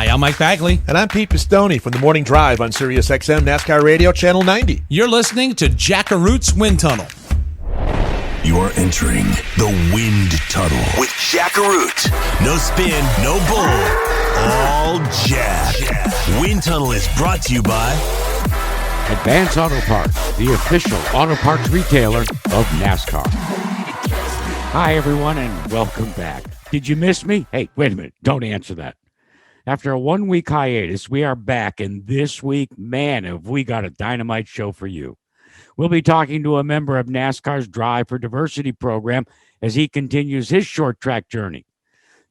Hi, I'm Mike Bagley. And I'm Pete Pistone from the Morning Drive on Sirius XM NASCAR Radio Channel 90. You're listening to Jack Caruth's Wind Tunnel. You're entering the Wind Tunnel with Jack Caruth. No spin, no bull, all Jack. Wind Tunnel is brought to you by Advance Auto Parts, the official auto parts retailer of NASCAR. Hi, everyone, and welcome back. Did you miss me? Hey, wait a minute. Don't answer that. After a 1-week hiatus, we are back, and this week, man, have we got a dynamite show for you. We'll be talking to a member of NASCAR's Drive for Diversity program as he continues his short track journey.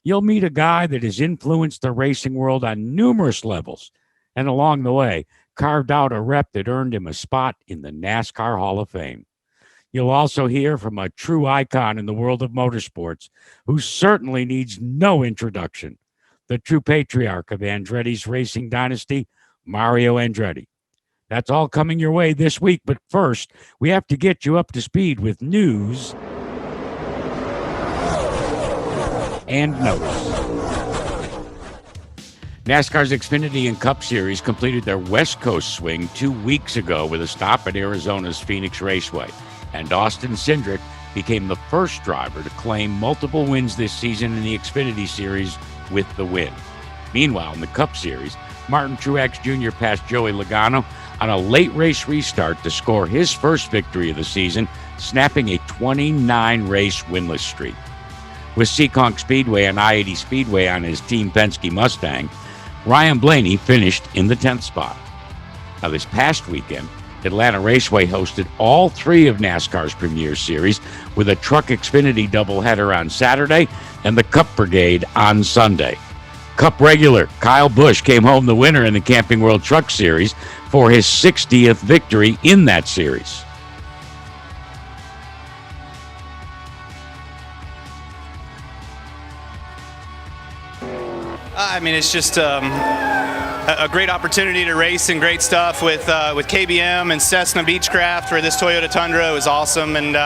You'll meet a guy that has influenced the racing world on numerous levels, and along the way, carved out a rep that earned him a spot in the NASCAR Hall of Fame. You'll also hear from a true icon in the world of motorsports who certainly needs no introduction, the true patriarch of Andretti's racing dynasty, Mario Andretti. That's all coming your way this week, but first, we have to get you up to speed with news and notes. NASCAR's Xfinity and Cup Series completed their West Coast swing 2 weeks ago with a stop at Arizona's Phoenix Raceway, and Austin Cindric became the first driver to claim multiple wins this season in the Xfinity Series with the win. Meanwhile, in the Cup Series, Martin Truex Jr. passed Joey Logano on a late race restart to score his first victory of the season, snapping a 29-race winless streak. With Seekonk Speedway and I-80 Speedway on his Team Penske Mustang, Ryan Blaney finished in the 10th spot. Now, this past weekend, Atlanta Raceway hosted all three of NASCAR's Premier Series with a Truck Xfinity doubleheader on Saturday and the Cup Brigade on Sunday. Cup regular Kyle Busch came home the winner in the Camping World Truck Series for his 60th victory in that series. I mean, it's just a great opportunity to race and great stuff with KBM and Cessna Beechcraft for this Toyota Tundra. It was awesome, and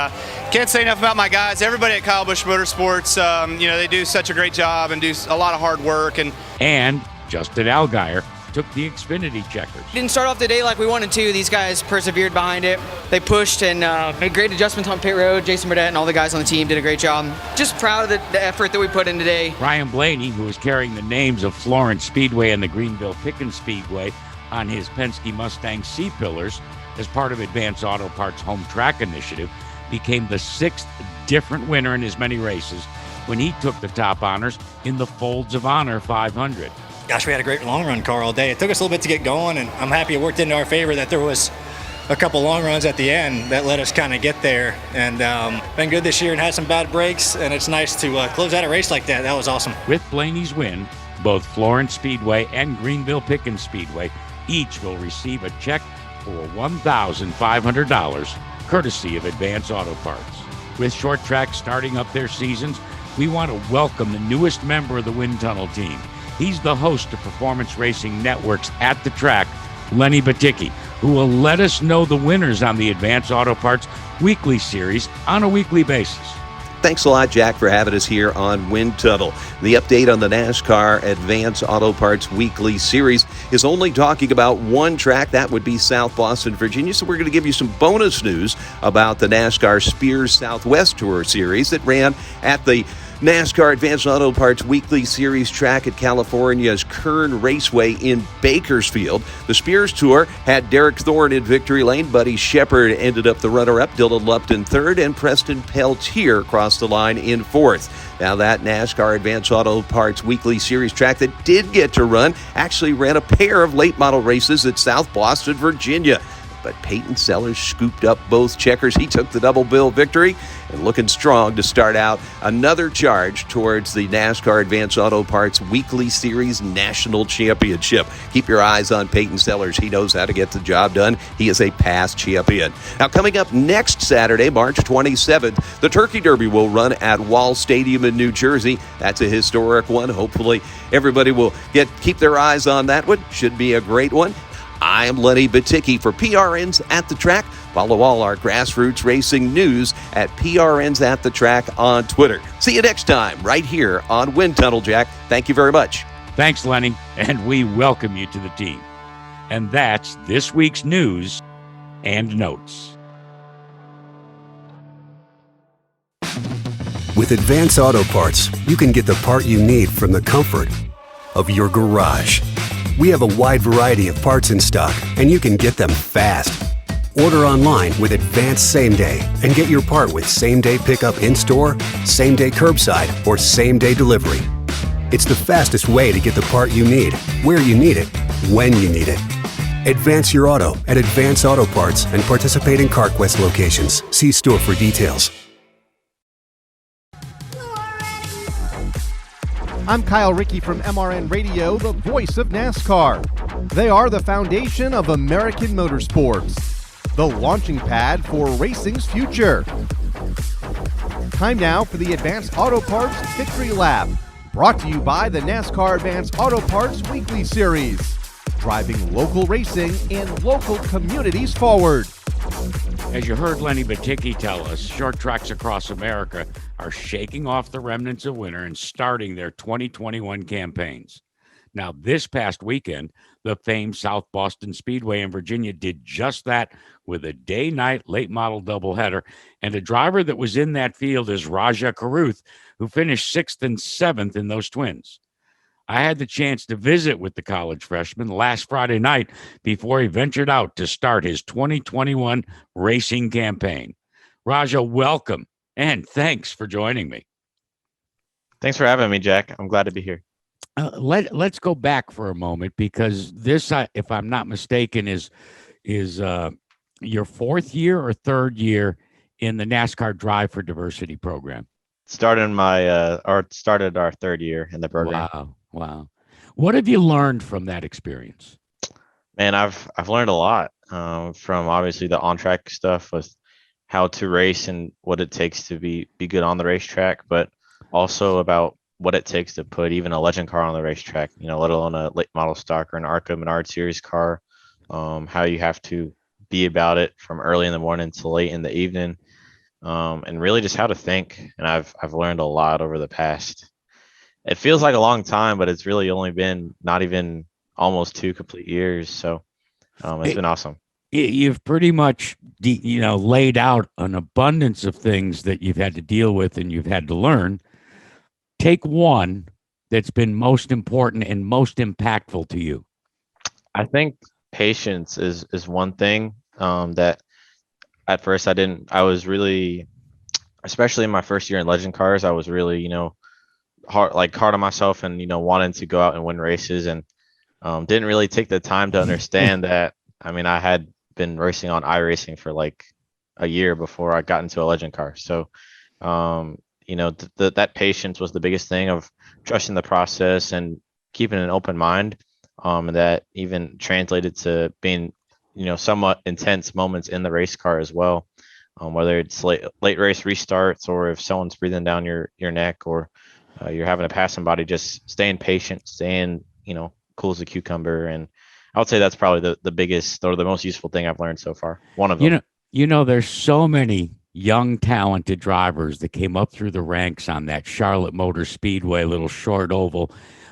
can't say enough about my guys. Everybody at Kyle Busch Motorsports, they do such a great job and do a lot of hard work. And Justin Allgaier took the Xfinity checkers. Didn't start off the day like we wanted to. These guys persevered behind it. They pushed and made great adjustments on pit road. Jason Burdett and all the guys on the team did a great job. Just proud of the effort that we put in today. Ryan Blaney, who is carrying the names of Florence Speedway and the Greenville Pickens Speedway on his Penske Mustang C-Pillars as part of Advance Auto Parts Home Track Initiative, became the 6th different winner in as many races when he took the top honors in the Folds of Honor 500. Gosh, we had a great long run car all day. It took us a little bit to get going, and I'm happy it worked into our favor that there was a couple long runs at the end that let us kind of get there. And been good this year and had some bad breaks, and it's nice to close out a race like that. That was awesome. With Blaney's win, both Florence Speedway and Greenville Pickens Speedway each will receive a check for $1,500, courtesy of Advance Auto Parts. With short tracks starting up their seasons, we want to welcome the newest member of the Wind Tunnel team. He's the host of Performance Racing Network's At the Track, Lenny Baticki, who will let us know the winners on the Advance Auto Parts Weekly Series on a weekly basis. Thanks a lot, Jack, for having us here on Wind Tunnel. The update on the NASCAR Advance Auto Parts Weekly Series is only talking about one track. That would be South Boston, Virginia. So we're going to give you some bonus news about the NASCAR Spears Southwest Tour Series that ran at the NASCAR Advanced Auto Parts Weekly Series track at California's Kern Raceway in Bakersfield. The Spears Tour had Derek Thorne in victory lane. Buddy Shepard ended up the runner-up. Dylan Lupton third, and Preston Peltier crossed the line in fourth. Now that NASCAR Advanced Auto Parts Weekly Series track that did get to run actually ran a pair of late model races at South Boston, Virginia. But Peyton Sellers scooped up both checkers. He took the double bill victory and looking strong to start out another charge towards the NASCAR Advanced Auto Parts Weekly Series National Championship. Keep your eyes on Peyton Sellers. He knows how to get the job done. He is a past champion. Now, coming up next Saturday, March 27th, the Turkey Derby will run at Wall Stadium in New Jersey. That's a historic one. Hopefully, everybody will keep their eyes on that one. Should be a great one. I am Lenny Baticki for PRN's At the Track. Follow all our grassroots racing news at PRN's At the Track on Twitter. See you next time right here on Wind Tunnel, Jack. Thank you very much. Thanks, Lenny, and we welcome you to the team. And that's this week's news and notes. With Advance Auto Parts, you can get the part you need from the comfort of your garage. We have a wide variety of parts in stock, and you can get them fast. Order online with Advance Same Day and get your part with same-day pickup in-store, same-day curbside, or same-day delivery. It's the fastest way to get the part you need, where you need it, when you need it. Advance your auto at Advance Auto Parts and participating CarQuest locations. See store for details. I'm Kyle Rickey from MRN Radio, the voice of NASCAR. They are the foundation of American motorsports, the launching pad for racing's future. Time now for the Advanced Auto Parts Victory Lap, brought to you by the NASCAR Advanced Auto Parts Weekly Series, driving local racing and local communities forward. As you heard Lenny Baticki tell us, short tracks across America are shaking off the remnants of winter and starting their 2021 campaigns. Now, this past weekend, the famed South Boston Speedway in Virginia did just that with a day-night late model doubleheader, and a driver that was in that field is Rajah Caruth, who finished 6th and 7th in those twins. I had the chance to visit with the college freshman last Friday night before he ventured out to start his 2021 racing campaign. Rajah, welcome, and thanks for joining me. Thanks for having me, Jack. I'm glad to be here. Let's go back for a moment, because this, if I'm not mistaken, is your fourth year or third year in the NASCAR Drive for Diversity program. Started our third year in the program. Wow. What have you learned from that experience? Man, I've learned a lot from obviously the on-track stuff with how to race and what it takes to be good on the racetrack, but also about what it takes to put even a legend car on the racetrack, let alone a late model stock or an ARCA Menard Series car, how you have to be about it from early in the morning to late in the evening, and really just how to think. And I've learned a lot over the past. It feels like a long time, but it's really only been not even almost 2 complete years. So it's been awesome. You've pretty much, laid out an abundance of things that you've had to deal with and you've had to learn. Take one that's been most important and most impactful to you. I think patience is one thing that at first I was really, especially in my first year in legend cars, I was really, hard on myself and, wanting to go out and win races, and didn't really take the time to understand that. I mean, I had been racing on iRacing for like a year before I got into a legend car. So, that patience was the biggest thing, of trusting the process and keeping an open mind. And that even translated to being, somewhat intense moments in the race car as well. Whether it's late race restarts, or if someone's breathing down your neck, or you're having to pass somebody, just staying patient, staying, cool as a cucumber. And I would say that's probably the biggest or the most useful thing I've learned so far. One of them. There's so many young, talented drivers that came up through the ranks on that Charlotte Motor Speedway, little short oval.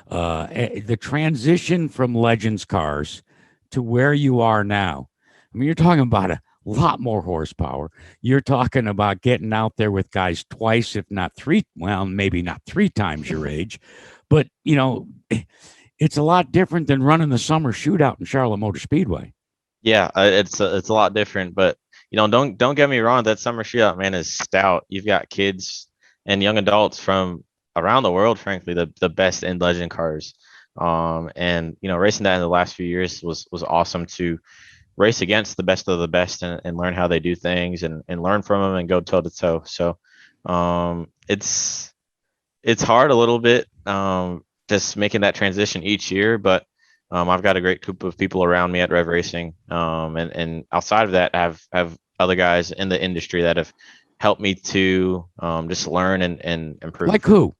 The transition from Legends cars to where you are now. I mean, you're talking about a lot more horsepower. You're talking about getting out there with guys twice, if not three, well, maybe not 3 times your age, but it's a lot different than running the summer shootout in Charlotte Motor Speedway. Yeah, it's a lot different, but don't get me wrong, that summer shootout, man, is stout. You've got kids and young adults from around the world, frankly, the best in legend cars. And racing that in the last few years was awesome to race against the best of the best and learn how they do things and learn from them and go toe to toe. So it's hard a little bit, just making that transition each year, but I've got a great group of people around me at Rev Racing, and outside of that, I have other guys in the industry that have helped me to just learn and improve. Like who?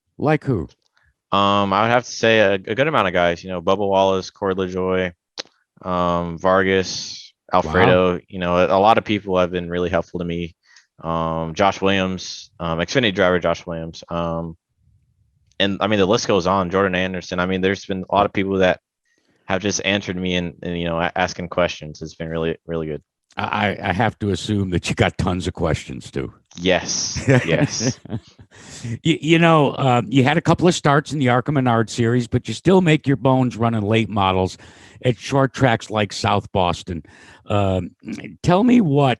I would have to say a good amount of guys. Bubba Wallace, Corey LaJoy, Vargas, Alfredo. Wow. A lot of people have been really helpful to me. Josh Williams, Xfinity driver Josh Williams. and I mean, the list goes on. Jordan Anderson. I mean, there's been a lot of people that have just answered me and asking questions. It's been really, really good. I have to assume that you got tons of questions too. Yes. Yes. You had a couple of starts in the ARCA Menard series, but you still make your bones running late models at short tracks like South Boston. Tell me what,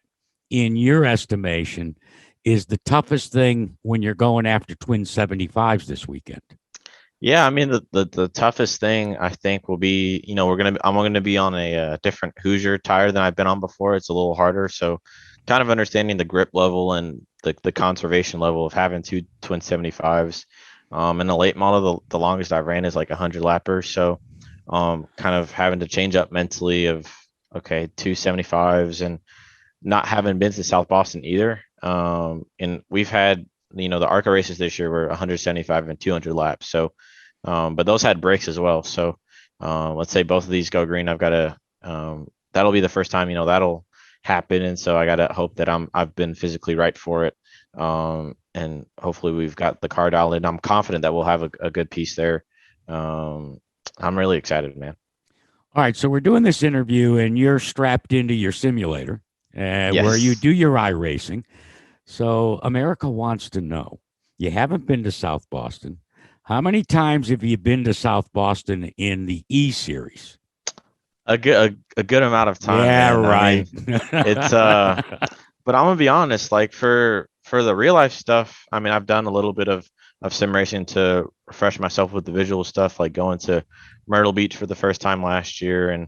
in your estimation, is the toughest thing when you're going after twin 75s this weekend? Yeah, I mean the toughest thing I think will be, I'm gonna be on a different Hoosier tire than I've been on before. It's a little harder, so kind of understanding the grip level and the conservation level of having two twin 75s. In the late model, the longest I've ran is like 100 lappers, so kind of having to change up mentally of okay, two 75s and not having been to South Boston either. And we've had the ARCA races this year were 175 and 200 laps. So, but those had brakes as well. So, let's say both of these go green. I've got to, that'll be the first time, that'll happen. And so I got to hope that I've been physically right for it. And hopefully we've got the car dialed in. I'm confident that we'll have a good piece there. I'm really excited, man. All right. So we're doing this interview and you're strapped into your simulator where you do your iRacing. So America wants to know, you haven't been to South Boston. How many times have you been to South Boston in the E Series? A good amount of time. Yeah, man. right. I mean, it's but I'm gonna be honest, like for the real life stuff, I mean, I've done a little bit of sim racing to refresh myself with the visual stuff, like going to Myrtle Beach for the first time last year and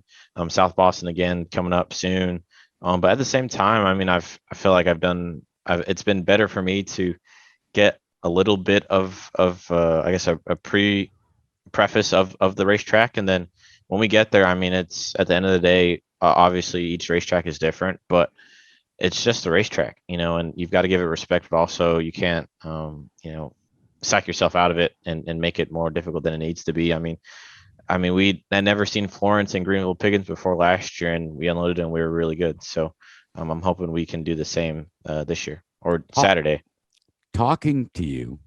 South Boston again coming up soon. But at the same time, I mean, I feel like it's been better for me to get a little bit of I guess a preface of the racetrack, and then when we get there, I mean, it's at the end of the day, obviously each racetrack is different, but it's just a racetrack, and you've got to give it respect, but also you can't psych yourself out of it and make it more difficult than it needs to be. I mean, we had never seen Florence and Greenville Piggins before last year, and we unloaded and we were really good. So I'm hoping we can do the same this year or Saturday. Talking to you,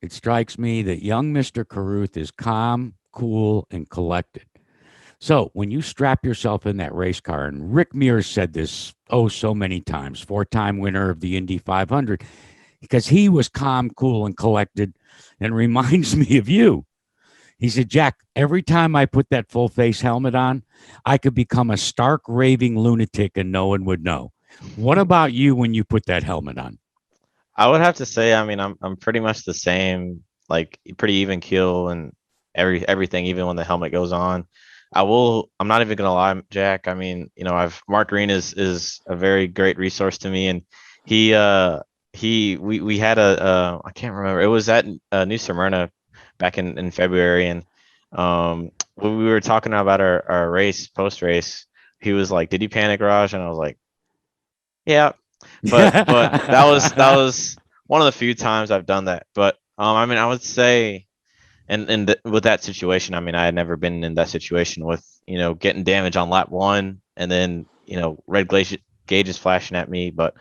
it strikes me that young Mr. Caruth is calm, cool, and collected. So when you strap yourself in that race car, and Rick Mears said this so many times, 4-time winner of the Indy 500, because he was calm, cool, and collected, and reminds me of you. He said, Jack, every time I put that full face helmet on, I could become a stark raving lunatic and no one would know. What about you when you put that helmet on? I would have to say, I mean, I'm pretty much the same, like pretty even keel and everything, even when the helmet goes on. I'm not even gonna lie, Jack. I mean, Mark Green is a very great resource to me, and we had I can't remember, it was at New Smyrna back in February, and when we were talking about our race post race, he was like, "Did you panic, Raj?" And I was like, "Yeah," but that was one of the few times I've done that. But I mean, I would say, and with that situation, I mean, I had never been in that situation with getting damage on lap 1 and then red gauges flashing at me. But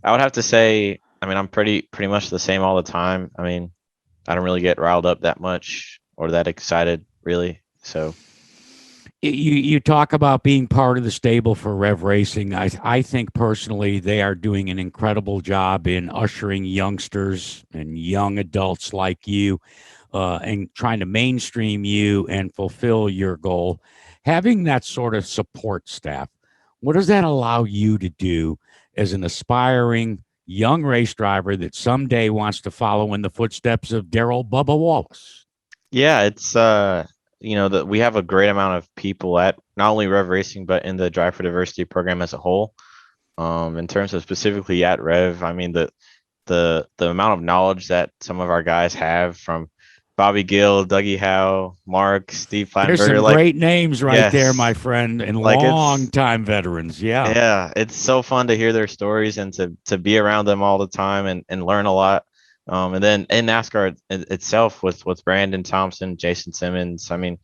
I would have to say, I mean, I'm pretty much the same all the time. I mean, I don't really get riled up that much or that excited, really. So you talk about being part of the stable for Rev Racing. I think personally they are doing an incredible job in ushering youngsters and young adults like you and trying to mainstream you and fulfill your goal. Having that sort of support staff, what does that allow you to do as an aspiring young race driver that someday wants to follow in the footsteps of Darrell Bubba Wallace? Yeah, it's that we have a great amount of people at not only Rev Racing but in the Drive for Diversity program as a whole. In terms of specifically at Rev, I mean the amount of knowledge that some of our guys have, from Bobby Gill, Dougie Howe, Mark, Steve Plattenberger. There's some great names right there, my friend, and long-time veterans. Yeah, it's so fun to hear their stories and to be around them all the time and learn a lot. And then in NASCAR itself with Brandon Thompson, Jason Simmons. I mean,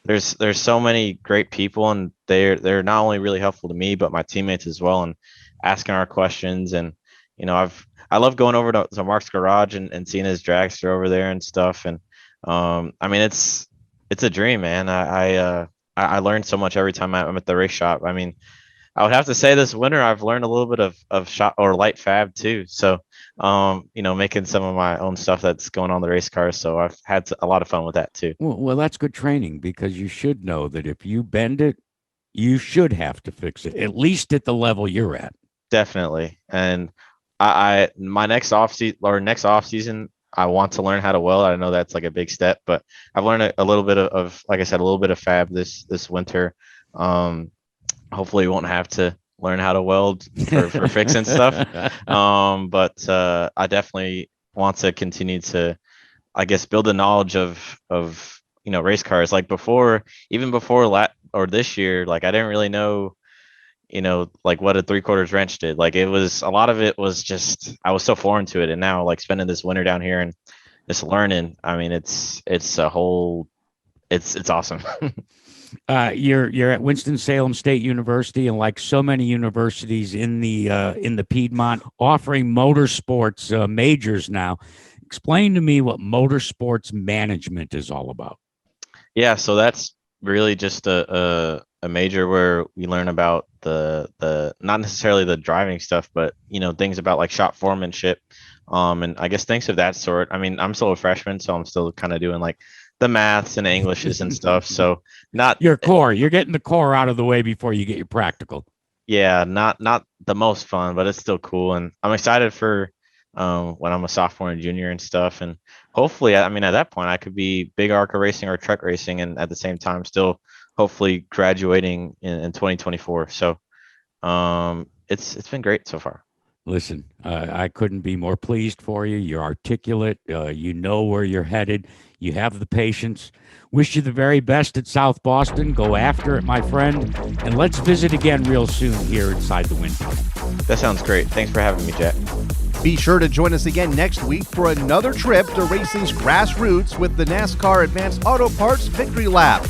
there's so many great people, and they're not only really helpful to me but my teammates as well, and asking our questions. And I love going over to Mark's garage and seeing his dragster over there and stuff. And I mean, it's a dream, man. I learned so much every time I'm at the race shop. I mean, I would have to say this winter I've learned a little bit of shot or light fab too. So, making some of my own stuff that's going on the race cars. So I've had a lot of fun with that too. Well, that's good training because you should know that if you bend it, you should have to fix it, at least at the level you're at. Definitely. And my next off season, I want to learn how to weld. I know that's like a big step, but I've learned a little bit of, like I said, a little bit of fab this winter. Hopefully we won't have to learn how to weld for fixing stuff. But I definitely want to continue to, I guess, build the knowledge of race cars. Like even before this year, like I didn't really know, like what a 3/4 wrench did. Like a lot of it was just, I was so foreign to it. And now like spending this winter down here and just learning, I mean, it's awesome. You're at Winston-Salem State University, and like so many universities in the Piedmont, offering motorsports majors now. Explain to me what motorsports management is all about. Yeah, so that's really just a major where we learn about the not necessarily the driving stuff, but things about like shop foremanship, and I guess things of that sort. I mean, I'm still a freshman, so I'm still kind of doing like the maths and Englishes and stuff. So not your core. You're getting the core out of the way before you get your practical. Yeah, not the most fun, but it's still cool, and I'm excited for when I'm a sophomore and junior and stuff. And hopefully, I mean, at that point, I could be big ARCA racing or truck racing, and at the same time, still hopefully graduating in 2024. So it's been great so far. Listen, I couldn't be more pleased for you. You're articulate. You know where you're headed. You have the patience. Wish you the very best at South Boston. Go after it, my friend. And let's visit again real soon here inside the wind tunnel. That sounds great. Thanks for having me, Jack. Be sure to join us again next week for another trip to racing's grassroots with the NASCAR Advanced Auto Parts Victory Lap.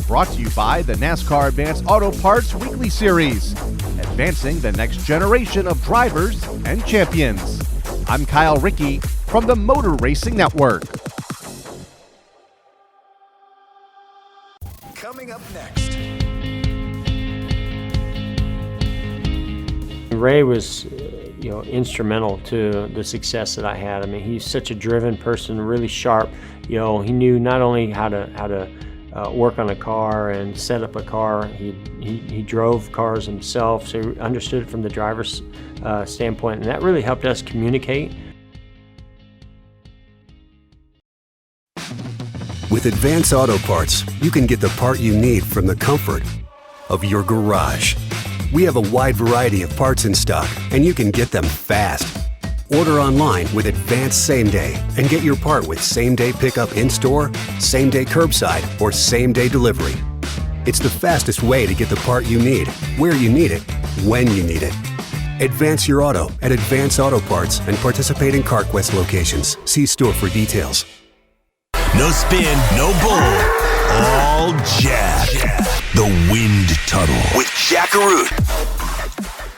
Brought to you by the NASCAR Advanced Auto Parts Weekly Series, advancing the next generation of drivers and champions. I'm Kyle Rickey from the Motor Racing Network. Coming up next. Ray was, instrumental to the success that I had. I mean, he's such a driven person, really sharp. He knew not only how to work on a car and set up a car. He drove cars himself, so he understood it from the driver's standpoint, and that really helped us communicate. With Advance Auto Parts, you can get the part you need from the comfort of your garage. We have a wide variety of parts in stock, and you can get them fast. Order online with Advance Same Day and get your part with same-day pickup in-store, same-day curbside, or same-day delivery. It's the fastest way to get the part you need, where you need it, when you need it. Advance your auto at Advance Auto Parts and participating CarQuest locations. See store for details. No spin, no bull, all Jack. The Wind Tunnel with Rajah Caruth.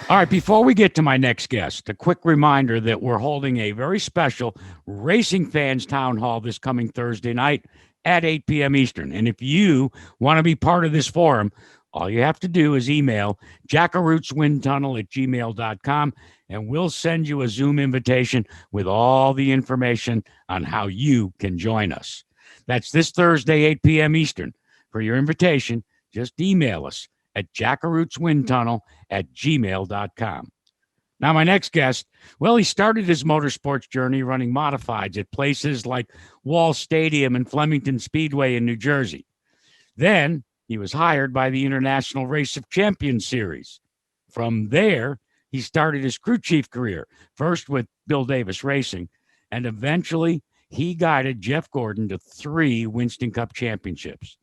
All right, before we get to my next guest, a quick reminder that we're holding a very special Racing Fans Town Hall this coming Thursday night at 8 p.m. Eastern. And if you want to be part of this forum, all you have to do is email jackarootwindtunnel@gmail.com, and we'll send you a Zoom invitation with all the information on how you can join us. That's this Thursday, 8 p.m. Eastern. For your invitation, just email us at jackarootwindtunnel@gmail.com. Now, my next guest, well, he started his motorsports journey running modifieds at places like Wall Stadium and Flemington Speedway in New Jersey. Then he was hired by the International Race of Champions Series. From there, he started his crew chief career, first with Bill Davis Racing, and eventually he guided Jeff Gordon to 3 Winston Cup championships.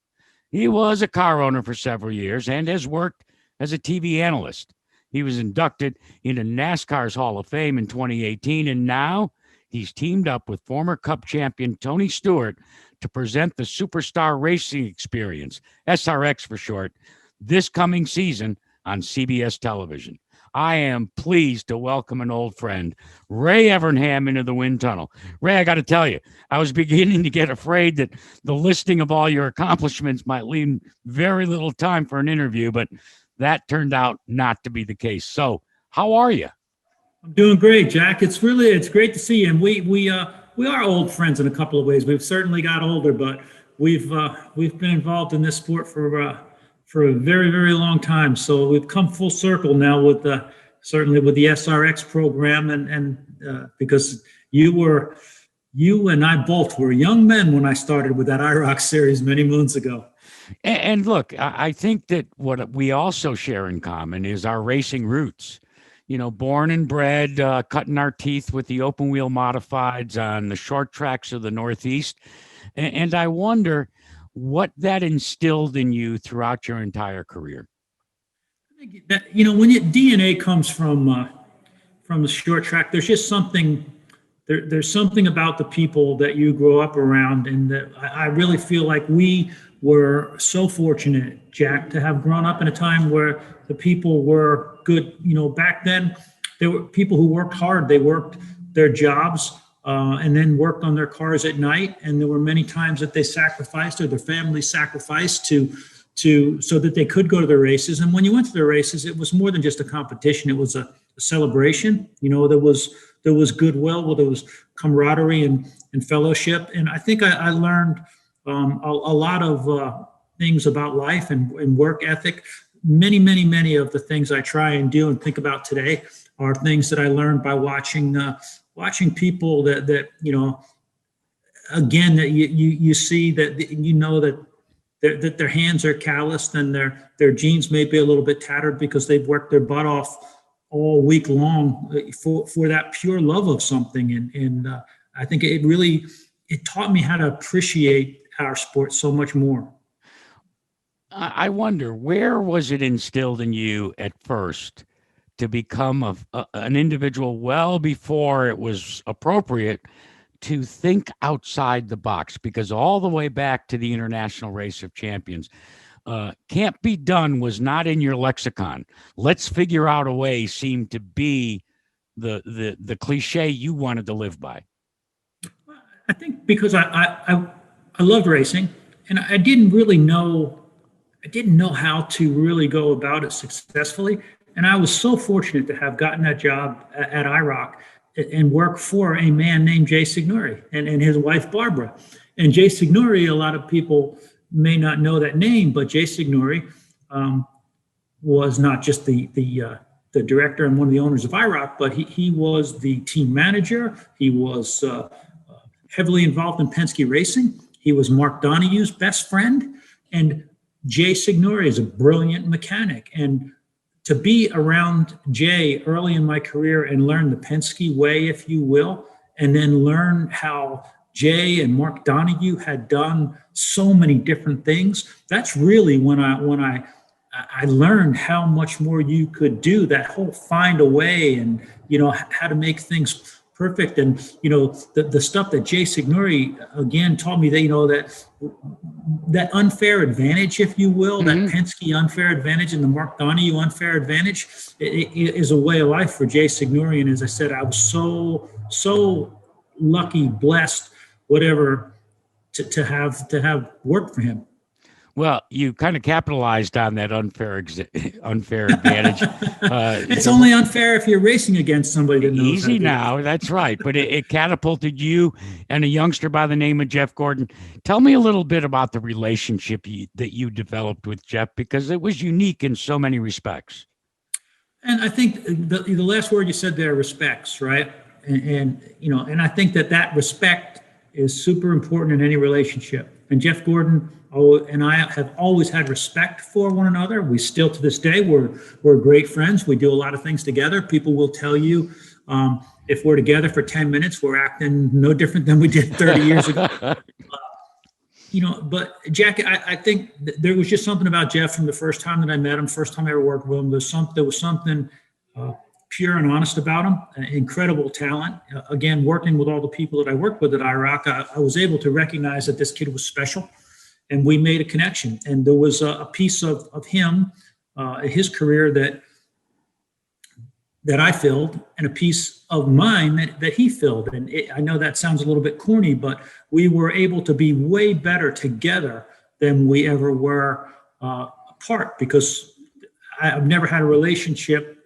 He was a car owner for several years and has worked as a TV analyst. He was inducted into NASCAR's Hall of Fame in 2018, and now he's teamed up with former Cup champion Tony Stewart to present the Superstar Racing Experience, SRX for short, this coming season on CBS television. I am pleased to welcome an old friend, Ray Evernham, into the wind tunnel. Ray, I got to tell you, I was beginning to get afraid that the listing of all your accomplishments might leave very little time for an interview, but that turned out not to be the case. So, how are you? I'm doing great, Jack. It's great to see you. And we are old friends in a couple of ways. We've certainly got older, but we've been involved in this sport for a very, very long time. So we've come full circle now with certainly with the SRX program, and because you and I both were young men when I started with that IROC series many moons ago. And look, I think that what we also share in common is our racing roots. You know, born and bred, cutting our teeth with the open wheel modifieds on the short tracks of the Northeast. And I wonder what that instilled in you throughout your entire career. I think that, when your DNA comes from the short track, there's just something. There's something about the people that you grow up around, and that I really feel like we were so fortunate, Jack, to have grown up in a time where the people were good. Back then, there were people who worked hard. They worked their jobs and then worked on their cars at night. And there were many times that they sacrificed, or their family sacrificed so that they could go to the races. And when you went to the races, it was more than just a competition. It was a celebration. There was goodwill, there was camaraderie and fellowship. And I think I learned a lot of things about life and work ethic. Many of the things I try and do and think about today are things that I learned by watching people that again, that you see that, that their hands are calloused and their jeans may be a little bit tattered because they've worked their butt off all week long for that pure love of something. And I think it taught me how to appreciate our sport so much more. I wonder, where was it instilled in you at first to become an individual well before it was appropriate to think outside the box? Because all the way back to the International Race of Champions, can't be done was not in your lexicon. Let's figure out a way seemed to be the cliche you wanted to live by. I think because I loved racing, and I didn't know how to really go about it successfully. And I was so fortunate to have gotten that job at IROC and work for a man named Jay Signori and his wife, Barbara. And Jay Signori, a lot of people may not know that name, but Jay Signori was not just the director and one of the owners of IROC, but he was the team manager. He was heavily involved in Penske racing. He was Mark Donohue's best friend. And Jay Signori is a brilliant mechanic. And to be around Jay early in my career and learn the Penske way, if you will, and then learn how Jay and Mark Donohue had done so many different things, that's really when I learned how much more you could do, that whole find a way and, how to make things perfect. And, the stuff that Jay Signori, again, taught me that, that unfair advantage, if you will, that Penske unfair advantage and the Mark Donohue unfair advantage it is a way of life for Jay Signori. And as I said, I was so lucky, blessed, whatever, to have worked for him. Well, you kind of capitalized on that unfair advantage. It's only unfair if you're racing against somebody that knows. Easy now, that's right. But it catapulted you and a youngster by the name of Jeff Gordon. Tell me a little bit about the relationship that you developed with Jeff, because it was unique in so many respects. And I think the last word you said there, respects, right? And I think that respect is super important in any relationship. And Jeff Gordon and I have always had respect for one another. We still, to this day, we're great friends. We do a lot of things together. People will tell you if we're together for 10 minutes, we're acting no different than we did 30 years ago. But Jack, I think there was just something about Jeff from the first time that I met him, first time I ever worked with him. There was something pure and honest about him, incredible talent. Again, working with all the people that I worked with at IROC, I was able to recognize that this kid was special, and we made a connection. And there was a piece of him, his career, that that I filled and a piece of mine that he filled. And I know that sounds a little bit corny, but we were able to be way better together than we ever were apart, because I've never had a relationship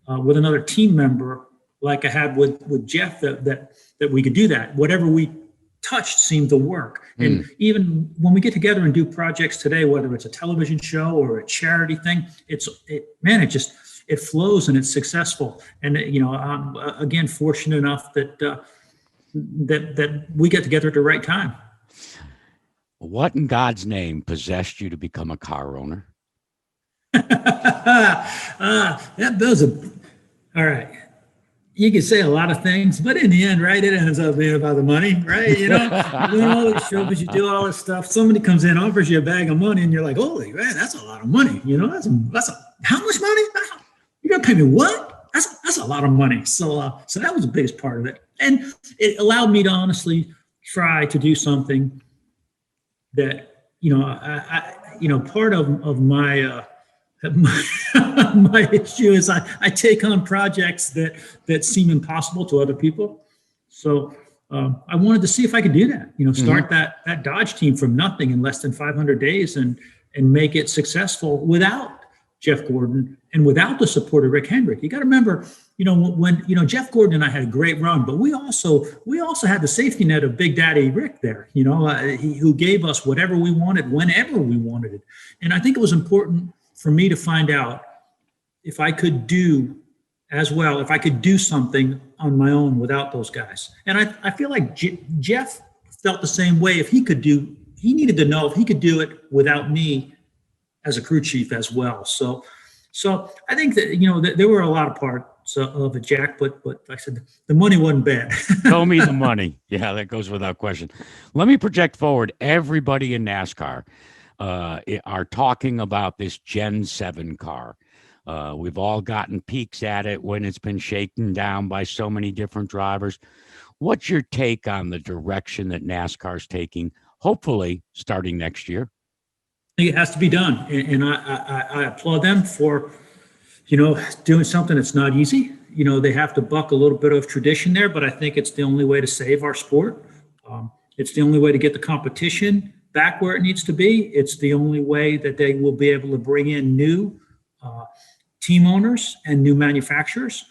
with another team member like I had with Jeff, that we could do that. Whatever we touched seemed to work. And even when we get together and do projects today, whether it's a television show or a charity thing, it flows and it's successful. And I'm again fortunate enough that we get together at the right time. What in God's name possessed you to become a car owner? All right. You can say a lot of things, but in the end, right, it ends up being about the money, right? You doing all these shows, you do all this stuff. Somebody comes in, offers you a bag of money, and you're like, holy man, that's a lot of money. How much money? You're gonna pay me what? That's a lot of money. So that was the biggest part of it, and it allowed me to honestly try to do something that part of my my issue is I take on projects that seem impossible to other people. So I wanted to see if I could do that. Start that Dodge team from nothing in less than 500 days and make it successful without Jeff Gordon and without the support of Rick Hendrick. You got to remember, when Jeff Gordon and I had a great run, but we also had the safety net of Big Daddy Rick there. Who gave us whatever we wanted whenever we wanted it. And I think it was important for me to find out if I could do as well, if I could do something on my own without those guys. And I feel like Jeff felt the same way. He needed to know if he could do it without me as a crew chief as well. So I think that, there were a lot of parts of it, Jack, but like I said, the money wasn't bad. Show me the money. Yeah, that goes without question. Let me project forward. Everybody in NASCAR are talking about this Gen 7 car. We've all gotten peeks at it when it's been shaken down by so many different drivers. What's your take on the direction that NASCAR's taking, hopefully starting next year? I think it has to be done. And I applaud them for, doing something that's not easy. They have to buck a little bit of tradition there, but I think it's the only way to save our sport. It's the only way to get the competition back where it needs to be. It's the only way that they will be able to bring in new team owners and new manufacturers.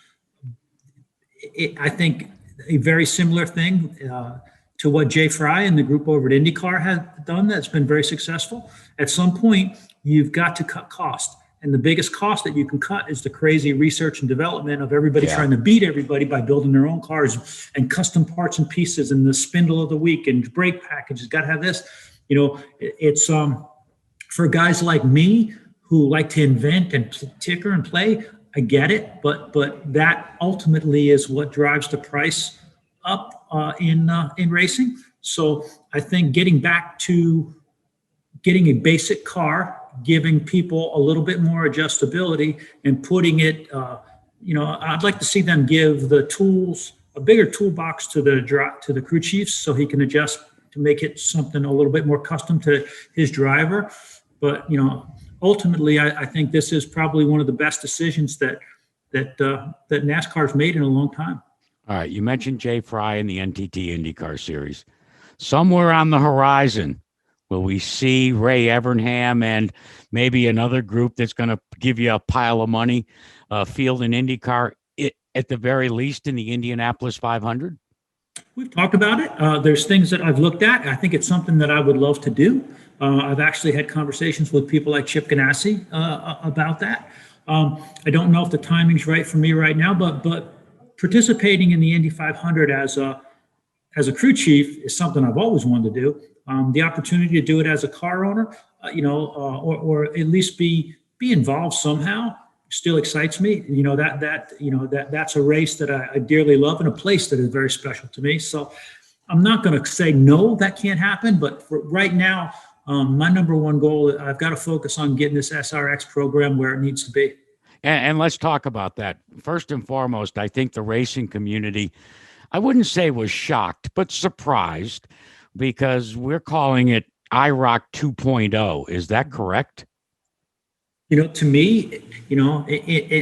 I think a very similar thing to what Jay Fry and the group over at IndyCar have done that's been very successful. At some point, you've got to cut cost. And the biggest cost that you can cut is the crazy research and development of everybody trying to beat everybody by building their own cars and custom parts and pieces and the spindle of the week and brake packages. Got to have this. It's for guys like me who like to invent and tinker and play. I get it, but that ultimately is what drives the price up in racing. So I think getting back to getting a basic car, giving people a little bit more adjustability, and putting it, I'd like to see them give the tools a bigger toolbox to the crew chiefs so he can adjust to make it something a little bit more custom to his driver. But ultimately, I think this is probably one of the best decisions that NASCAR's made in a long time. All right, you mentioned Jay Fry in the NTT IndyCar Series. Somewhere on the horizon, will we see Ray Evernham and maybe another group that's going to give you a pile of money field in IndyCar, at the very least in the Indianapolis 500? We've talked about it. There's things that I've looked at. I think it's something that I would love to do. I've actually had conversations with people like Chip Ganassi about that. I don't know if the timing's right for me right now, but participating in the Indy 500 as a crew chief is something I've always wanted to do. The opportunity to do it as a car owner, or at least be involved somehow, still excites me. That's a race that I dearly love and a place that is very special to me. So I'm not going to say no, that can't happen. But for right now, my number one goal, I've got to focus on getting this SRX program where it needs to be. And let's talk about that. First and foremost, I think the racing community, I wouldn't say was shocked, but surprised, because we're calling it IROC 2.0. Is that correct? To me,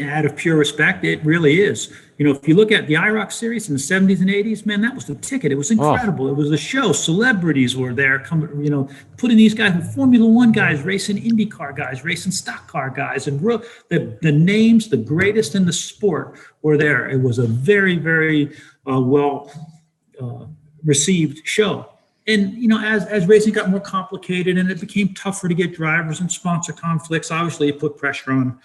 out of pure respect, it really is. If you look at the IROC series in the 70s and 80s, man, that was the ticket. It was incredible. It was a show. Celebrities were there, coming, putting these guys, Formula One guys, racing IndyCar guys, racing stock car guys, and the names, the greatest in the sport were there. It was a very, very well received show. And, as racing got more complicated and it became tougher to get drivers and sponsor conflicts, obviously it put pressure on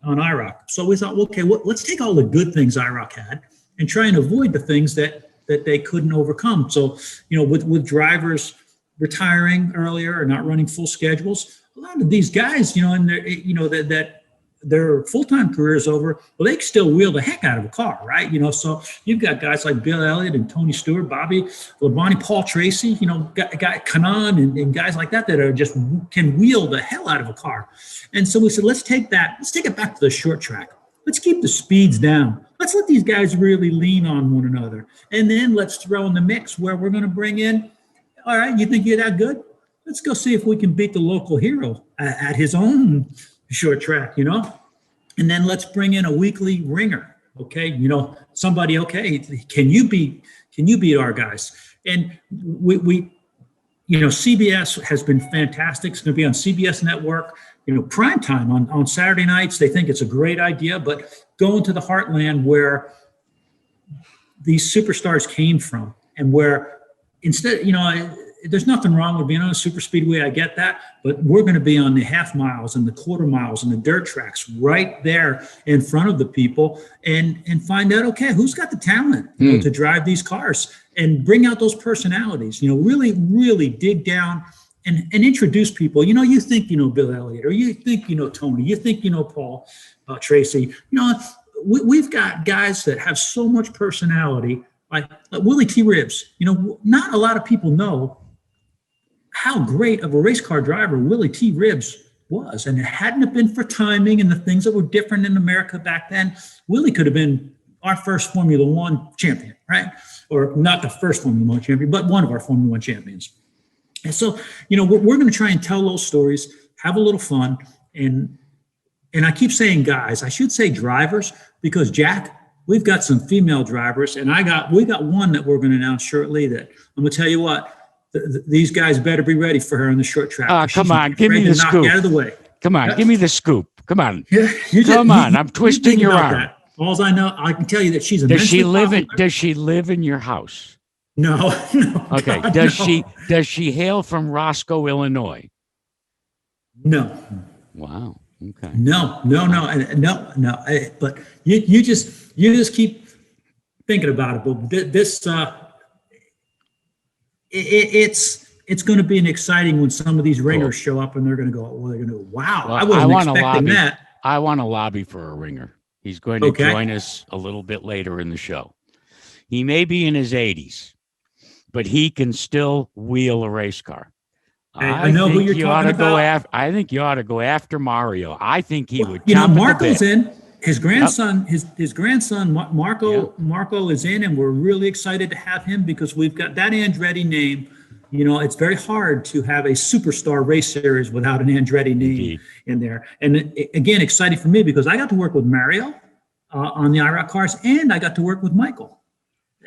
IROC. So we thought, okay, let's take all the good things IROC had and try and avoid the things that they couldn't overcome. So, with drivers retiring earlier or not running full schedules, a lot of these guys, and that their full-time career is over, well, they can still wheel the heck out of a car, right? So you've got guys like Bill Elliott and Tony Stewart, Bobby Labonte, Paul Tracy, guy Kanan and guys like that are just can wheel the hell out of a car. And so we said, let's take it back to the short track. Let's keep the speeds down. Let's let these guys really lean on one another. And then let's throw in the mix where we're going to bring in, all right, you think you're that good? Let's go see if we can beat the local hero at his own short track, and then let's bring in a weekly ringer. Okay. Somebody, okay. Can you beat our guys? And we CBS has been fantastic. It's going to be on CBS network, prime time on Saturday nights. They think it's a great idea, but going to the heartland where these superstars came from and where instead, there's nothing wrong with being on a super speedway. I get that, but we're going to be on the half miles and the quarter miles and the dirt tracks right there in front of the people and find out, okay, who's got the talent to drive these cars and bring out those personalities, really, really dig down and introduce people. You think, Bill Elliott, or you think, Tony, you think, Paul Tracy, we've got guys that have so much personality, like Willie T. Ribbs. Not a lot of people know how great of a race car driver Willie T. Ribbs was. And it hadn't have been for timing and the things that were different in America back then, Willie could have been our first Formula One champion, right? Or not the first Formula One champion, but one of our Formula One champions. And so, we're going to try and tell those stories, have a little fun. And I keep saying guys, I should say drivers, because Jack, we've got some female drivers, and we got one that we're going to announce shortly that I'm going to tell you what, these guys better be ready for her on the short track. Come on, give me the scoop. Out of the way. Come on, give me the scoop. Come on. Yeah, come on. I'm twisting your arm. That. All I know, I can tell you that she's a. Does she live in your house? No. Okay. God, Does she hail from Roscoe, Illinois? No. Wow. Okay. No. But you just keep thinking about it. But this. It's going to be an exciting when some of these ringers show up and they're going to go, wow, well, I wasn't expecting that. I want to lobby for a ringer. He's going to join us a little bit later in the show. He may be in his 80s, but he can still wheel a race car. I know who you're talking about. I think you ought to go after Mario. I think he would. Marco's in. His grandson, his grandson Marco is in, and we're really excited to have him because we've got that Andretti name. It's very hard to have a superstar race series without an Andretti name in there. And again, exciting for me because I got to work with Mario on the IROC cars, and I got to work with Michael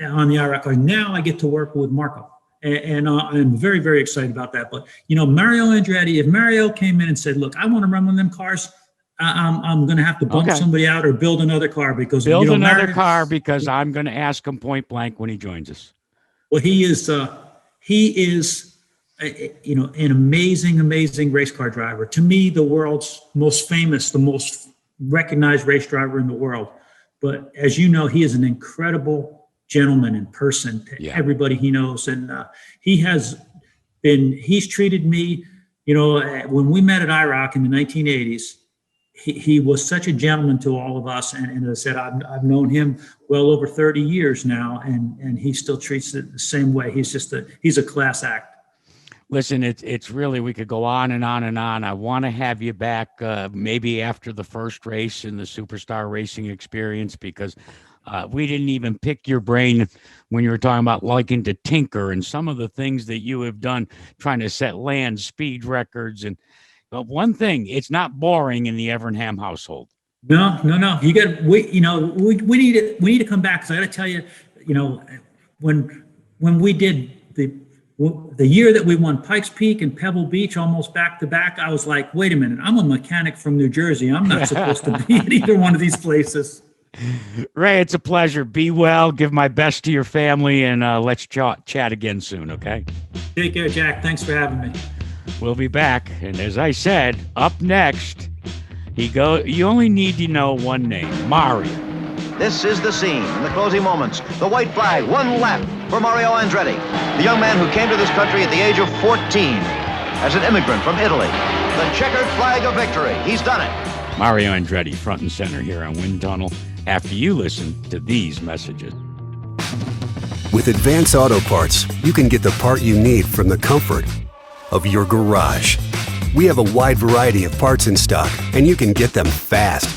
on the IROC cars. Now I get to work with Marco, and I'm very, very excited about that. But Mario Andretti, if Mario came in and said, "Look, I want to run one of them cars," I'm going to have to bump somebody out or build another car because because I'm going to ask him point blank when he joins us. Well, he is an amazing race car driver. To me, the world's most famous, the most recognized race driver in the world. But as you know, he is an incredible gentleman in person to everybody he knows, and he's treated me. When we met at IROC in the 1980s. He was such a gentleman to all of us. And as I said, I've known him well over 30 years now, and he still treats it the same way. He's a class act. Listen, it's really, we could go on and on and on. I want to have you back maybe after the first race in the Superstar Racing Experience, because we didn't even pick your brain when you were talking about liking to tinker and some of the things that you have done, trying to set land speed records. And But one thing, it's not boring in the Evernham household. No. We need to come back, because I got to tell you, when we did the year that we won Pikes Peak and Pebble Beach almost back to back, I was like, wait a minute, I'm a mechanic from New Jersey. I'm not supposed to be at either one of these places. Ray, it's a pleasure. Be well. Give my best to your family, and let's chat again soon, okay? Take care, Jack. Thanks for having me. We'll be back. And as I said, up next, you only need to know one name, Mario. This is the scene in the closing moments. The white flag, one lap for Mario Andretti, the young man who came to this country at the age of 14 as an immigrant from Italy. The checkered flag of victory. He's done it. Mario Andretti, front and center here on Wind Tunnel, after you listen to these messages. With Advance Auto Parts, you can get the part you need from the comfort of your garage. We have a wide variety of parts in stock, and you can get them fast.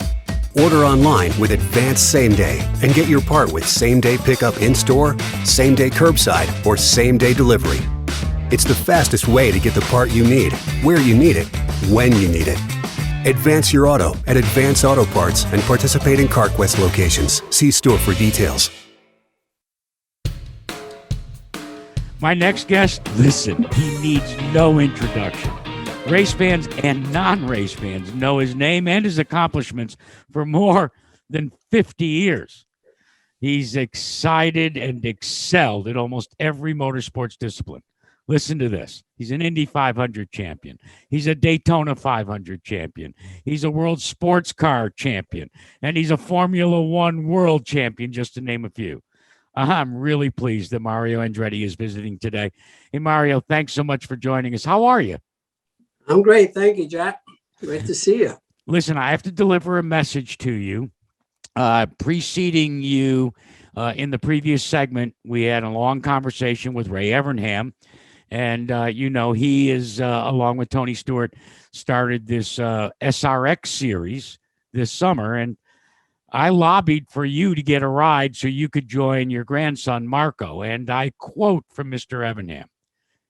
Order online with Advance Same Day and get your part with same-day pickup in-store, same-day curbside, or same-day delivery. It's the fastest way to get the part you need, where you need it, when you need it. Advance your auto at Advance Auto Parts and participating CarQuest locations. See store for details. My next guest, listen, he needs no introduction. Race fans and non-race fans know his name and his accomplishments for more than 50 years. He's excited and excelled at almost every motorsports discipline. Listen to this. He's an Indy 500 champion. He's a Daytona 500 champion. He's a World Sports Car champion. And he's a Formula One World champion, just to name a few. I'm really pleased that Mario Andretti is visiting today. Hey, Mario, thanks so much for joining us. How are you? I'm great. Thank you, Jack. Great to see you. Listen, I have to deliver a message to you. Preceding you in the previous segment, we had a long conversation with Ray Evernham. And, he is, along with Tony Stewart, started this SRX Series this summer. And I lobbied for you to get a ride so you could join your grandson, Marco. And I quote from Mr. Evernham,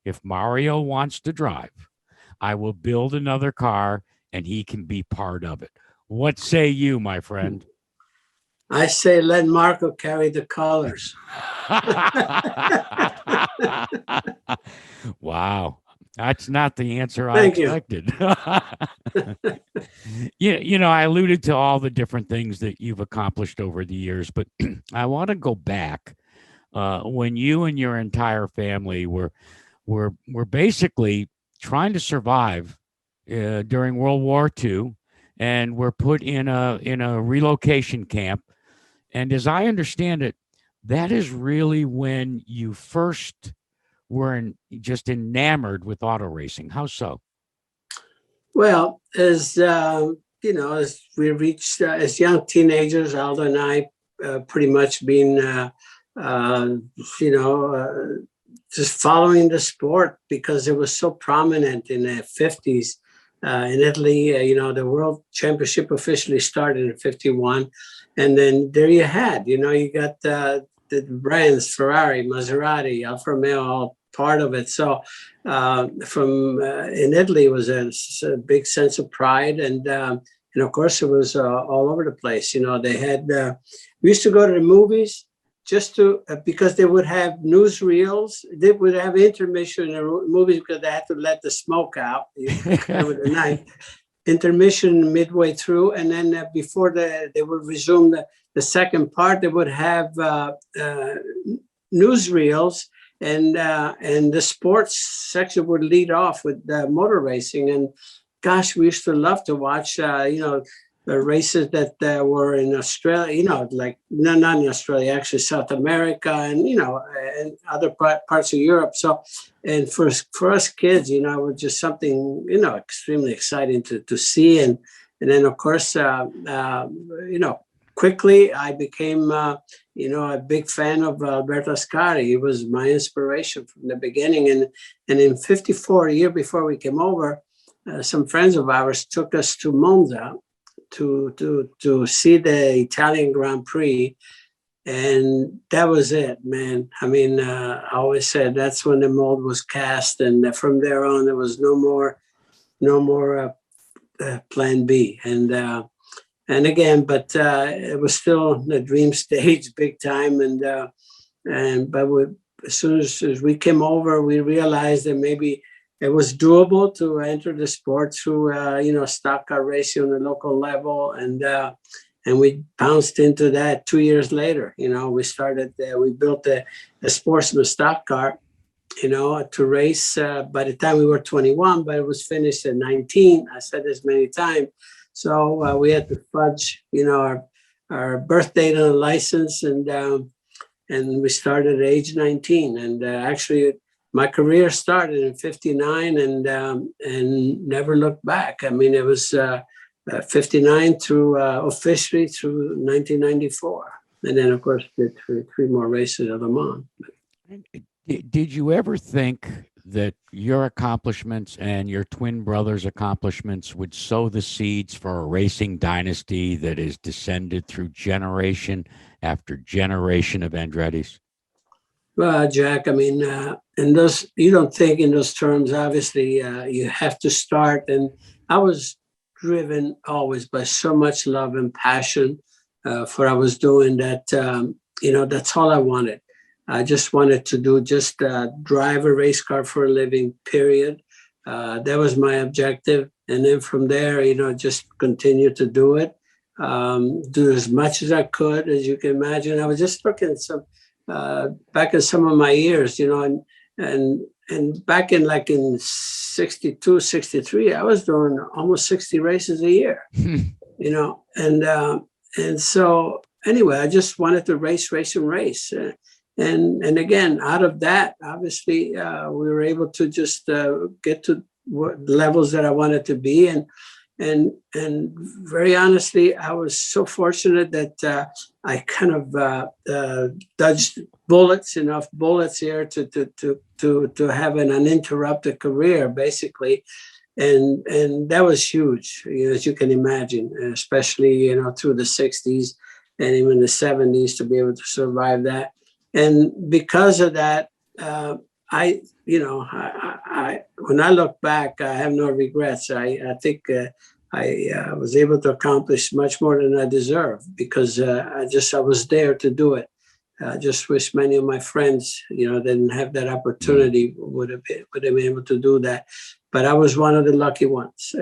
"If Mario wants to drive, I will build another car and he can be part of it." What say you, my friend? I say let Marco carry the colors. Wow. That's not the answer I expected. I alluded to all the different things that you've accomplished over the years, but I want to go back when you and your entire family were basically trying to survive during World War II, and were put in a relocation camp. And as I understand it, that is really when you first were just enamored with auto racing. How so? Well, as we reached as young teenagers, Aldo and I pretty much been, just following the sport because it was so prominent in the 50s. In Italy, the World Championship officially started in 51. And then there you had, you got the brands, Ferrari, Maserati, Alfa Romeo, all part of it. So in Italy, it was a big sense of pride. And of course, it was all over the place. They had, we used to go to the movies just because they would have newsreels. They would have intermission in the movies because they had to let the smoke out over the night. Intermission midway through, and then before they would resume the second part, they would have newsreels, and the sports section would lead off with motor racing. And gosh, we used to love to watch, the races that were in Australia, not in Australia, actually South America, and and other parts of Europe. So, and for us kids, it was just something extremely exciting to see. And then of course, quickly I became a big fan of Alberto Ascari. He was my inspiration from the beginning. And in '54, a year before we came over, some friends of ours took us to Monza to see the Italian Grand Prix, and that was it, man. I mean, I always said that's when the mold was cast, and from there on, there was no more no more plan B. And again, but it was still the dream stage, big time. But as soon as we came over, we realized that maybe it was doable to enter the sport through, stock car racing on the local level. And we bounced into that 2 years later. We started, we built a sportsman stock car, to race by the time we were 21, but it was finished at 19. I said this many times. So we had to fudge, our birth date on the license, and we started at age 19. And actually, my career started in '59 and never looked back. I mean, it was 59 through officially through 1994, and then of course did three more races at Le Mans. Did you ever think that your accomplishments and your twin brother's accomplishments would sow the seeds for a racing dynasty that is descended through generation after generation of Andrettis? Well, Jack, I mean, in those, you don't think in those terms. Obviously, you have to start. And I was driven always by so much love and passion for what I was doing that, that's all I wanted. I just wanted to do drive a race car for a living, period. That was my objective. And then from there, just continue to do it, do as much as I could. As you can imagine, I was just looking back at some of my years, and back in 62, 63, I was doing almost 60 races a year, and so anyway, I just wanted to race. And again, out of that, obviously, we were able to just get to what levels that I wanted to be. And very honestly, I was so fortunate that I kind of dodged enough bullets here to have an uninterrupted career, basically. And that was huge, as you can imagine, especially, through the 60s and even the 70s, to be able to survive that. And because of that, I when I look back, I have no regrets. I think I was able to accomplish much more than I deserved, because I was there to do it. I just wish many of my friends, didn't have that opportunity, would have been able to do that. But I was one of the lucky ones.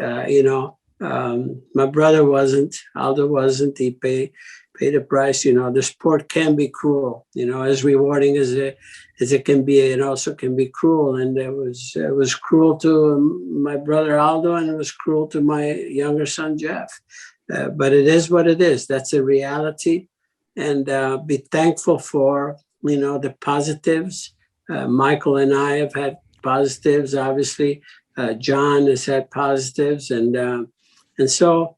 My brother wasn't, Aldo wasn't. He paid the price. The sport can be cruel, as rewarding as it can be. It also can be cruel. And it was cruel to my brother Aldo, and it was cruel to my younger son, Jeff. But it is what it is. That's a reality. And be thankful for, the positives. Michael and I have had positives, obviously. John has had positives. And so,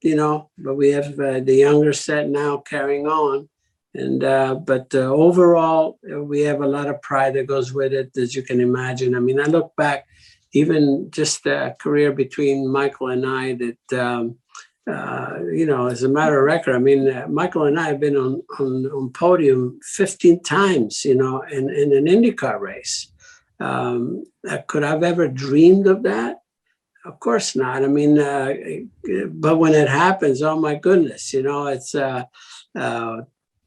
but we have the younger set now carrying on. But overall, we have a lot of pride that goes with it, as you can imagine. I mean, I look back, even just a career between Michael and I that, as a matter of record, I mean, Michael and I have been on podium 15 times, in an IndyCar race. Could I have ever dreamed of that? Of course not. I mean, but when it happens, oh my goodness, it's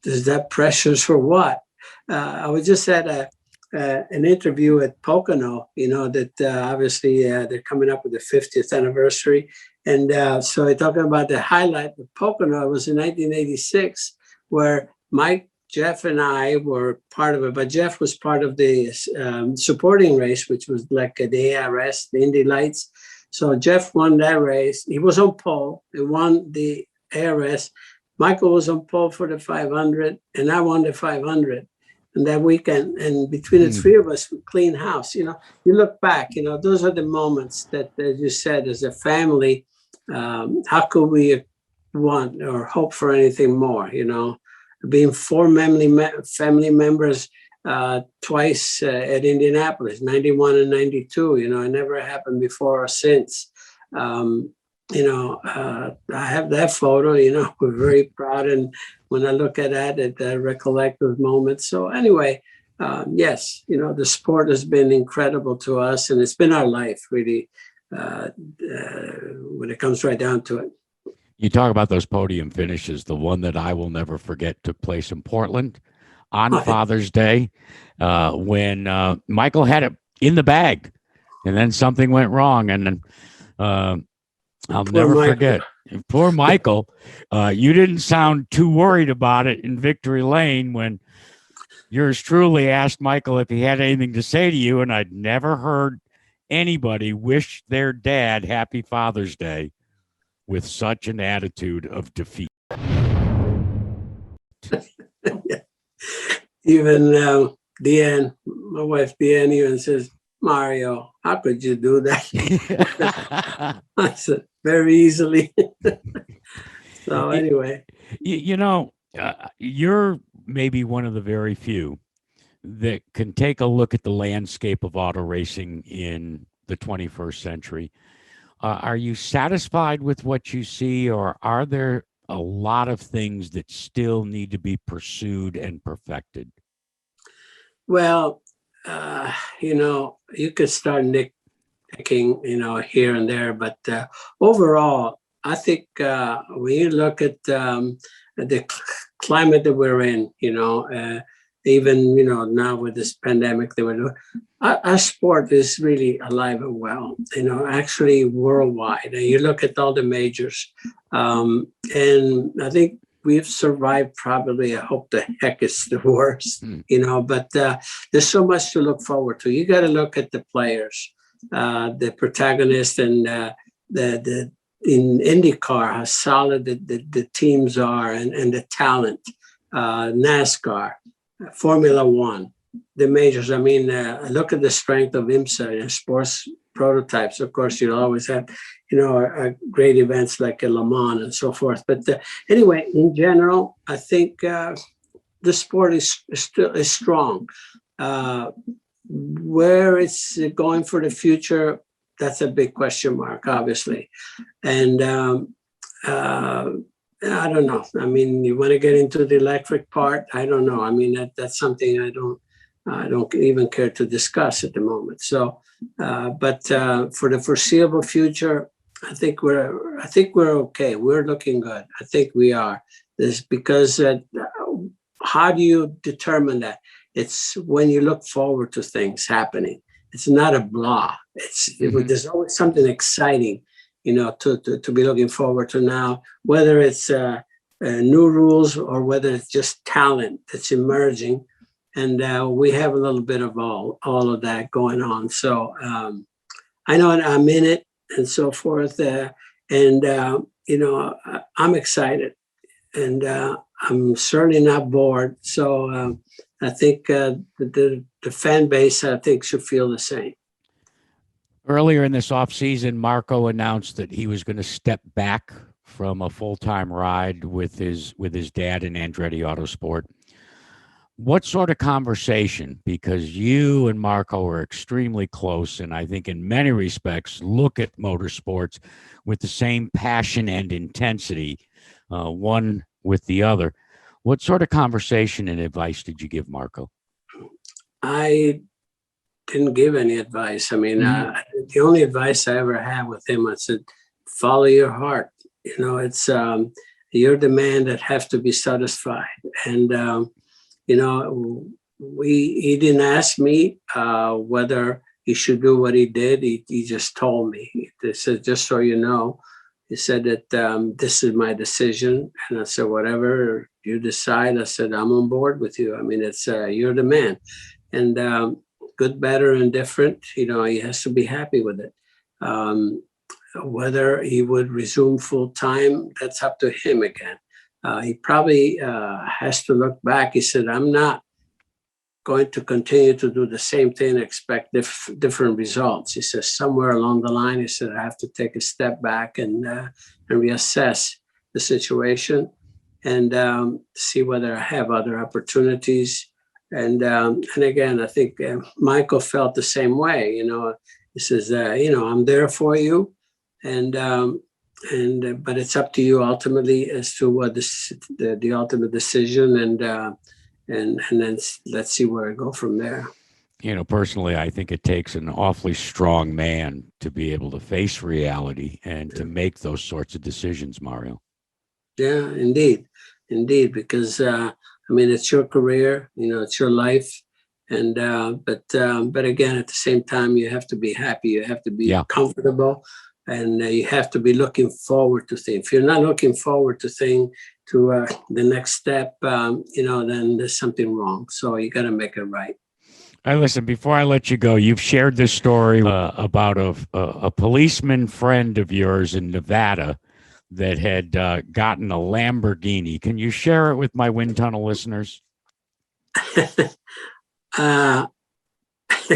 is that precious for what? I was just at an interview at Pocono, that obviously they're coming up with the 50th anniversary. And so they're talking about the highlight of Pocono. It was in 1986, where Mike, Jeff, and I were part of it. But Jeff was part of the supporting race, which was like the ARS, the Indy Lights. So Jeff won that race. He was on pole. He won the ARS. Michael was on pole for the 500, and I won the 500. And that weekend, and between the three of us, we clean house. You look back, those are the moments that, as you said, as a family, how could we want or hope for anything more? Being four family members twice at Indianapolis, 91 and 92, it never happened before or since. I have that photo, we're very proud. And when I look at that, I recollect those moments. So anyway, yes, the sport has been incredible to us, and it's been our life, really. when it comes right down to it. You talk about those podium finishes. The one that I will never forget took place in Portland on Father's Day when Michael had it in the bag, and then something went wrong, and then I'll never forget. Poor Michael. You didn't sound too worried about it in Victory Lane when yours truly asked Michael if he had anything to say to you, and I'd never heard anybody wish their dad Happy Father's Day with such an attitude of defeat. Even Deanne, my wife Deanne, even says, Mario, how could you do that? I said, very easily. So anyway. You're maybe one of the very few that can take a look at the landscape of auto racing in the 21st century. Are you satisfied with what you see, or are there a lot of things that still need to be pursued and perfected? Well, you could start nitpicking, here and there, but overall, I think when you look at the climate that we're in, even now with this pandemic that we're doing, our sport is really alive and well, actually worldwide. And you look at all the majors, and I think we've survived probably, I hope the heck it's the worst, but there's so much to look forward to. You got to look at the players, the protagonists, and the in IndyCar, how solid the teams are, and the talent, NASCAR, Formula One, the majors. I mean, look at the strength of IMSA and sports prototypes. Of course, you'll always have, great events like Le Mans and so forth. But anyway, in general, I think the sport is strong. Where it's going for the future, that's a big question mark, obviously. And I don't know. I mean, you want to get into the electric part? I don't know. I mean, that's something I don't even care to discuss at the moment. So, but for the foreseeable future, I think we're okay. We're looking good. I think we are. This because how do you determine that? It's when you look forward to things happening. It's not a blah. There's always something exciting, to be looking forward to now, whether it's new rules or whether it's just talent that's emerging. And we have a little bit of all of that going on. So I know I'm in it and so forth. I'm excited, and I'm certainly not bored. So I think the fan base, I think, should feel the same. Earlier in this offseason, Marco announced that he was going to step back from a full-time ride with his dad in Andretti Autosport. What sort of conversation? Because you and Marco are extremely close, and I think in many respects look at motorsports with the same passion and intensity, one with the other. What sort of conversation and advice did you give Marco? I didn't give any advice. I mean, the only advice I ever had with him, I said, follow your heart. It's you're the man that has to be satisfied. And, he didn't ask me whether he should do what he did. He just told me. He said, just so you know, he said that this is my decision. And I said, whatever you decide, I said, I'm on board with you. I mean, it's you're the man. And good, better, and different, he has to be happy with it. Whether he would resume full time, that's up to him again. He probably has to look back. He said, I'm not going to continue to do the same thing and expect different results. He says, somewhere along the line, he said, I have to take a step back and reassess the situation and see whether I have other opportunities. And again, I think Michael felt the same way. He says, I'm there for you, but it's up to you ultimately as to what the ultimate decision, and then let's see where I go from there. Personally, I think it takes an awfully strong man to be able to face reality and to make those sorts of decisions, Mario. Yeah, indeed, because it's your career, it's your life, and but again, at the same time, you have to be happy, you have to be comfortable, and you have to be looking forward to things. If you're not looking forward to the next step, then there's something wrong. So you got to make it right. Listen, before I let you go, you've shared this story about a policeman friend of yours in Nevada that had gotten a Lamborghini. Can you share it with my Wind Tunnel listeners?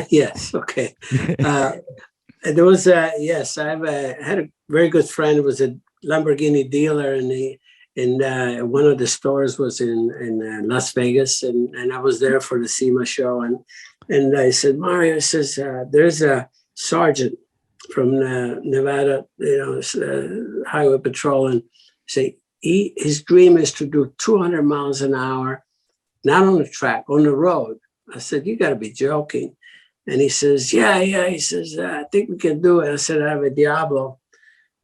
Yes. Okay. There was yes, I've had a very good friend who was a Lamborghini dealer, and one of the stores was in Las Vegas, and I was there for the SEMA show, and I said, Mario, says there's a sergeant from Nevada, Highway Patrol, and say his dream is to do 200 miles an hour, not on the track, on the road. I said, you got to be joking. And he says, yeah. He says, I think we can do it. I said, I have a Diablo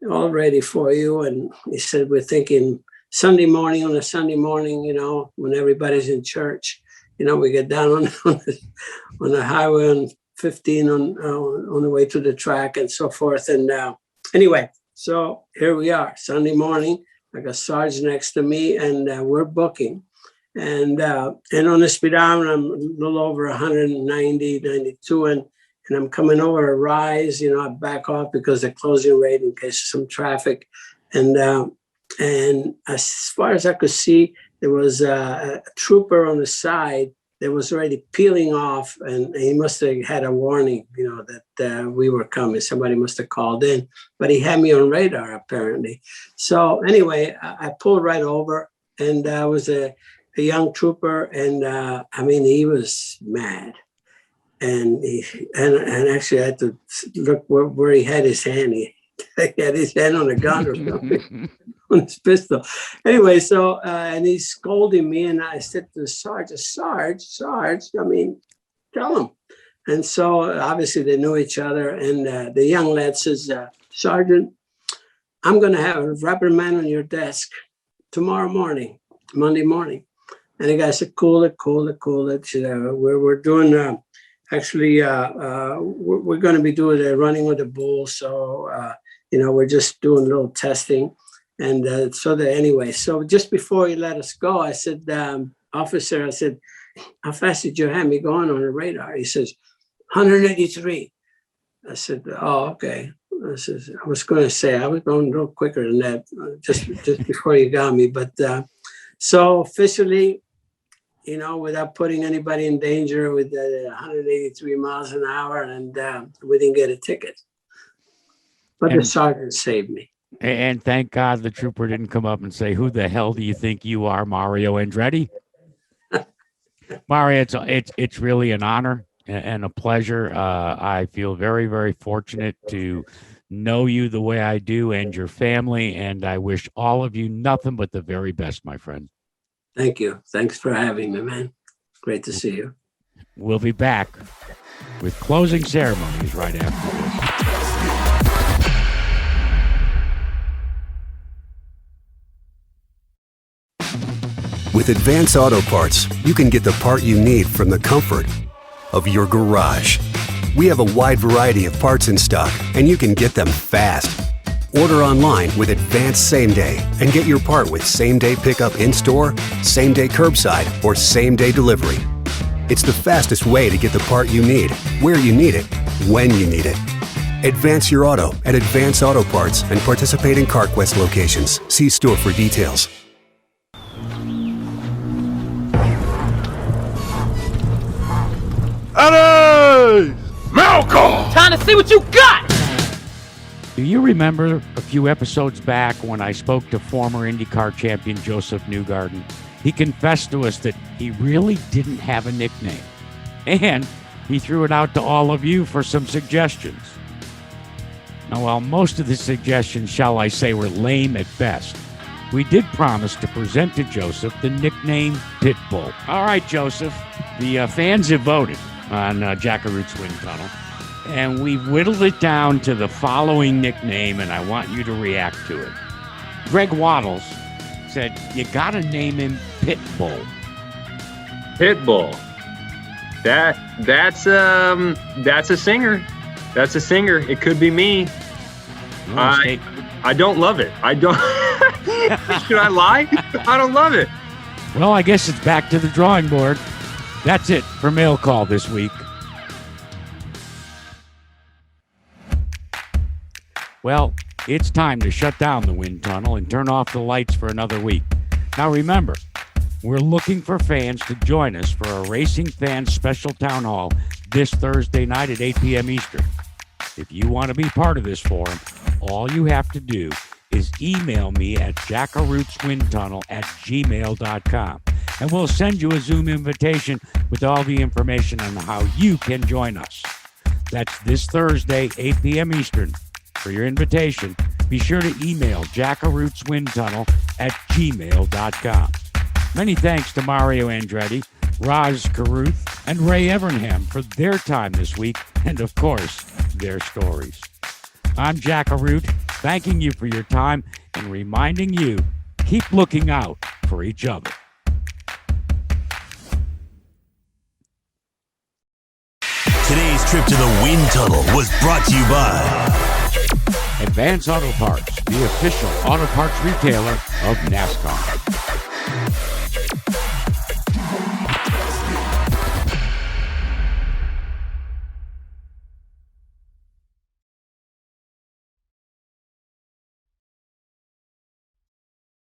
all ready for you. And he said, we're thinking Sunday morning, when everybody's in church, we get down on the highway on 15 on the way to the track and so forth. And anyway, so here we are, Sunday morning. I got Sarge next to me, and we're booking. And on the speedometer, I'm a little over 190, 92, and I'm coming over a rise. I back off because the closing rate in case of some traffic. And as far as I could see, there was a trooper on the side that was already peeling off, and he must have had a warning, that we were coming. Somebody must have called in, but he had me on radar apparently. So anyway, I pulled right over, and I was a young trooper, and he was mad, and actually I had to look where he had his hand. He had his hand on a gun or something, on his pistol. Anyway, so and he's scolding me, and I said to the sergeant, Sarge, tell him. And so obviously they knew each other, and the young lad says, Sergeant, I'm going to have a reprimand on your desk tomorrow morning, Monday morning. And the guy said, cool it. We're doing, we're going to be doing the running with the bull. So, we're just doing a little testing. And so just before he let us go, I said, officer, how fast did you have me going on the radar? He says, 183. I said, oh, okay. I was going to say, I was going a little quicker than that, just before you got me. But so officially, without putting anybody in danger with 183 miles an hour, and we didn't get a ticket. But the sergeant saved me. And thank God the trooper didn't come up and say, who the hell do you think you are, Mario Andretti? Mario, it's really an honor and a pleasure. I feel very, very fortunate to know you the way I do and your family, and I wish all of you nothing but the very best, my friend. Thank you. Thanks for having me, man. Great to see you. We'll be back with closing ceremonies right after this. With Advance Auto Parts, you can get the part you need from the comfort of your garage. We have a wide variety of parts in stock, and you can get them fast. Order online with Advance Same Day and get your part with same-day pickup in-store, same-day curbside, or same-day delivery. It's the fastest way to get the part you need, where you need it, when you need it. Advance your auto at Advance Auto Parts and participating CarQuest locations. See store for details. Eddie! Malcolm! Time to see what you got! Do you remember a few episodes back when I spoke to former IndyCar champion Joseph Newgarden? He confessed to us that he really didn't have a nickname. And he threw it out to all of you for some suggestions. Now, while most of the suggestions, shall I say, were lame at best, we did promise to present to Joseph the nickname Pitbull. All right, Joseph, the fans have voted. on Jack Caruth's Wind Tunnel. And we've whittled it down to the following nickname, and I want you to react to it. Greg Waddles said, you got to name him Pitbull. Pitbull. That's a singer. That's a singer. It could be me. I don't love it. I don't. Should I lie? I don't love it. Well, I guess it's back to the drawing board. That's it for Mail Call this week. Well, it's time to shut down the wind tunnel and turn off the lights for another week. Now remember, we're looking for fans to join us for a Racing Fans Special Town Hall this Thursday night at 8 p.m. Eastern. If you want to be part of this forum, all you have to do is email me at jackaruthswindtunnel@gmail.com, and we'll send you a Zoom invitation with all the information on how you can join us. That's this Thursday, 8 p.m. Eastern. For your invitation, be sure to email jackaruthswindtunnel@gmail.com. Many thanks to Mario Andretti, Rajah Caruth, and Ray Evernham for their time this week, and of course, their stories. I'm Jack Caruth, thanking you for your time and reminding you, keep looking out for each other. Today's trip to the wind tunnel was brought to you by Advance Auto Parts, the official auto parts retailer of NASCAR.